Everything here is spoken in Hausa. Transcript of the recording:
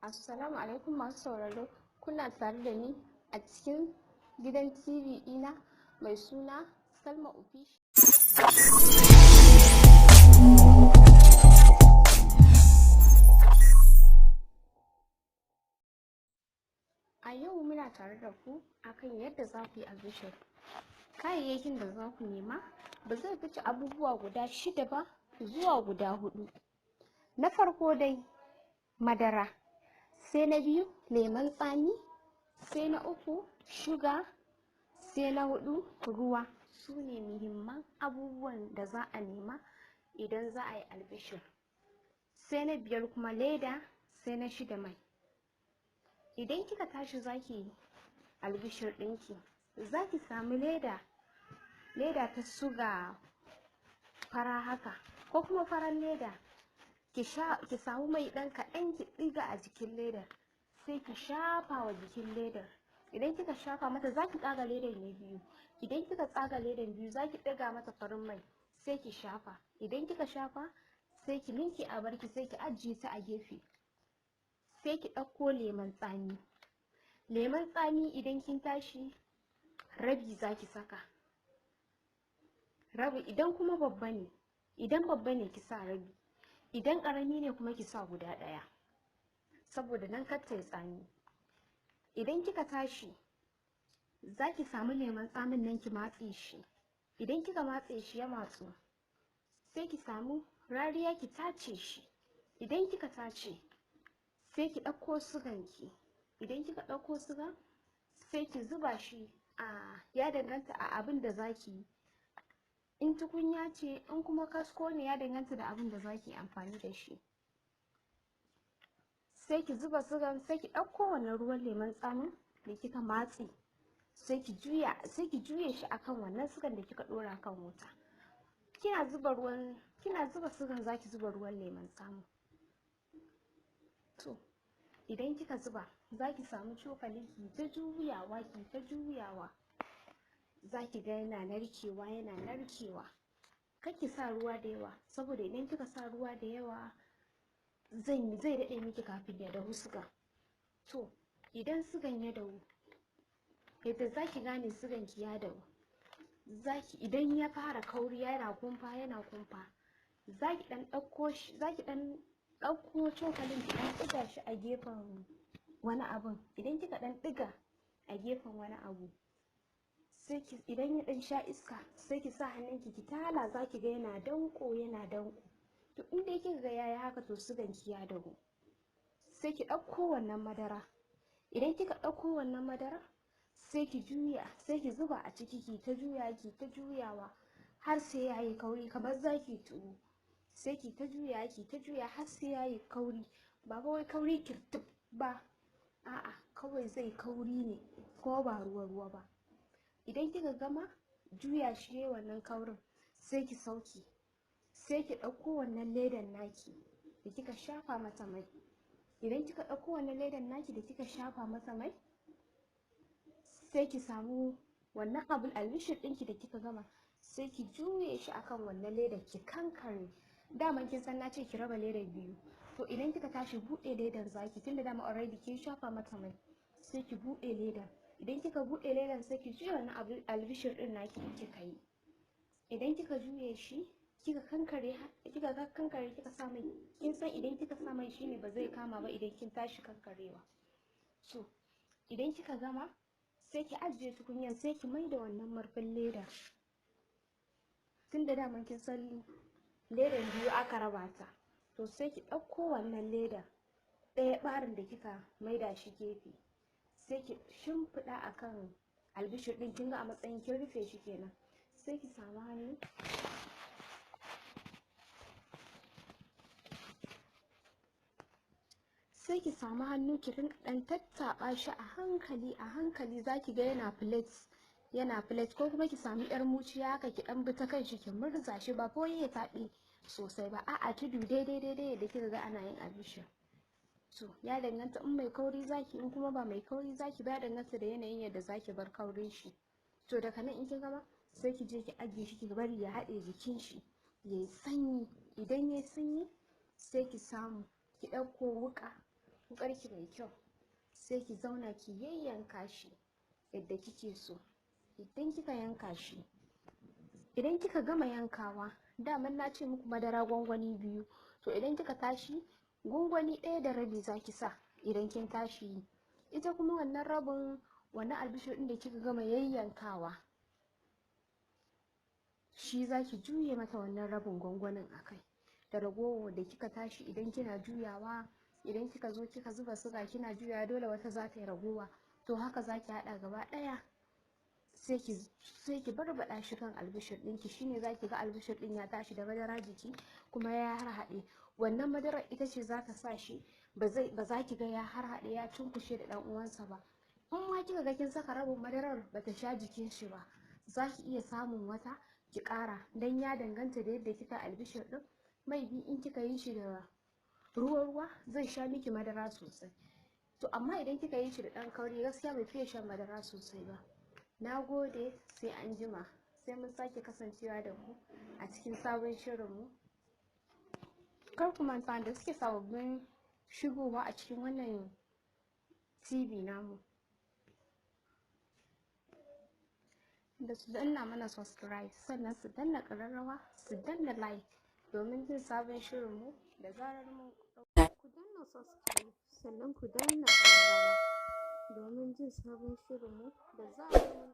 Assalamu alaikum masu sauraro, kuna tare da ni a cikin gidan TV ina mai suna Salma Official. A yau muna tare da ku akan yadda za ku yi albishir. Kayayyakin da za ku nema ba zai fice abubuwa guda 6 ba zuwa guda 4. Na farko dai madara, sai na biyu lemon tsami, sai na uku shuga, sai na 4 ruwa. Su ne muhimman abubuwan da za a nema idan za a yi albishir. Sai na 5 kuma leda, sai na 6 mai. Idan kika tashi zaki yi albishir ɗinki, za ki samu leda ta suga fara haka ko kuma farar leda, ki samu mai ɗan kaɗan ki ɗiga a jikin ledar, sai ki shafa wa jikin ledar. Idan kika shafa mata za ki tsaga ledar ne biyu. Idan kika tsaga ledar biyu za ki ɗiga mata farin mai, sai ki shafa. Idan kika shafa sai ki linke a barki, sai ki ajiye ta a gefe. Sai ki ɗauko lemon tsami. Lemon tsami idan kin tashi rabi za ki saka, rabi. Idan kuma babba ne ki sa rabi, idan ƙarami ne kuma ki sa guda 1, saboda nan kar ta yi tsami. Idan kika tashi za ki samu lemon tsamin nan ki matse shi. Idan kika matse shi ya matsu, sai ki samu rariya ki tace shi. Idan kika tace sai ki ɗauko suganki. Idan kika ɗauko suga sai ki zuba shi, ya danganta a abin da za ki yi. In tukunya ce, in kuma kasko ne, ya danganta da abin da za ki yi amfani da shi. Sai ki zuba sugan, sai ki ɗauko wannan ruwan lemon tsamin da kika matse, sai ki juye shi akan wannan sugan da kika ɗora kan wuta. Kina zuba sugan za ki zuba ruwan lemon tsamin. To idan kika zuba za ki samu cokali ki ta juyawa, za ki ga yana narkewa. Kar ki sa ruwa da yawa, saboda idan kika sa ruwa da yawa zai daɗe miki kafin ya dahu suga. To idan sugan ya dahu, yadda za ki gane sugan ki ya dahu, idan ya fara kauri yana kumfa, za ki ɗan ɗauko cokalin ki ɗan ɗiga shi a gefen wani abun. Idan kika ɗan ɗiga a gefen wani abu, idan ya ɗan sha iska, sai ki sa hannunki ki tala, za ki ga yana danƙo. To in dai kika ga yayi haka, to sugan ki ya dahu. Sai ki ɗauko wannan madara. Idan kika ɗauko wannan madara sai ki juya, sai ki zuba a ciki, ki ta juyawa har sai yayi kauri kamar za ki tuwo. Sai ki ta juya har sai yayi kauri, ba wai kauri kirtif ba, a'a, kawai zai kauri ne, kuma ba ruwa ba. Idan kika gama juya shi yayi wannan kaurin, sai ki sauke. Sai ki ɗauko wannan ledan naki da kika shafa mata mai. Idan kika ɗauko wannan ledan naki da kika shafa mata mai, sai ki samu wannan abin albishir ɗinki da kika gama, sai ki juye shi akan wannan ledan ki kankare. Daman kin san na ce ki raba ledan biyu. To idan kika tashi buɗe ledan zaki, tunda dama already kin shafa mata mai, sai ki buɗe ledan. Idan kika buɗe ledan sai ki juye wannan abin albishir ɗin naki da kika yi. Idan kika juye shi, kika kankare kika sa mai, kin san idan kika sa mai shine ba zai kama ba idan kin tashi kankarewa. So idan kika gama sai ki ajiye tukunyan, sai ki maida wannan murfin leda, tunda daman kin san ledan biyu aka raba ta. To sai ki ɗauko wannan leda ɗaya ɓarin da kika maida shi gefe, sai ki shimfiɗa akan albishir ɗin. Kin ga a matsayin kin rufe shi kenan. Sai ki samu hannu, ki ɗan tattaɓa shi a hankali. Za ki ga yana plate, ko kuma ki samu yar muciya haka ki ɗan bi ta kan shi ki murza shi, ba ko ya taɓe sosai ba, a'a, tudu daidai da kika ga ana yin albishir. To ya danganta, in mai kauri zaki, in kuma ba mai kauri zaki ba, ya danganta da yanayin yadda zaki bar kaurin shi. To daga nan in kin gama sai ki je ki ajiye shi, ki bari ya haɗe jikin shi yayi sanyi. Idan yayi sanyi sai ki samu ki ɗauko wuƙa wuƙarki mai kyau, sai ki zauna ki yayyanka shi yadda kike so. Idan kika yanka shi, idan kika gama yankawa, daman na ce muku madara gwangwani 2, to idan kika tashi gwangwani 1.5 za ki sa idan kin tashi yi. Ita kuma wannan rabin, wannan albishir ɗin da kika gama yayyankawa, shi za ki juye mata wannan rabin gwangwanin a kai. Da ragowar da kika tashi idan kina juyawa, idan kika zo kika zuba suga kina juyawa, dole wata za ta yi ragowa, to haka za ki haɗa gaba ɗaya, sai ki barbaɗa shi kan albishir ɗinki. Shine za ki ga albishir ɗin ya tashi da madara jiki kuma ya harhaɗe. Wannan madarar ita ce za ta sa shi ba za ki ga ya harhaɗe ya cunkushe da ɗan uwansa ba. In ma kika ga kin saka rabin madarar ba ta sha jikin shi ba, za ki iya samun wata ki ƙara, don ya danganta da yadda kika albishir ɗin. Mai bi in kika yi shi da ruwa zai sha miki madara sosai, to amma idan kika yi shi da ɗan kauri gaskiya bai fiye shan madara sosai ba. Na gode, sai an jima, sai mun sake kasancewa da ku a cikin sabon shirinmu. Kar ku manta da suke sababbin shigowa a cikin wannan TV namu, da su danna mana subscribe, sannan su danna ƙararrawa, su danna like domin jin sabon shirinmu da zarar mun ɗauka. Ku danna subscribe sannan ku danna ƙararrawa domin jin sabon shirinmu da zarar mun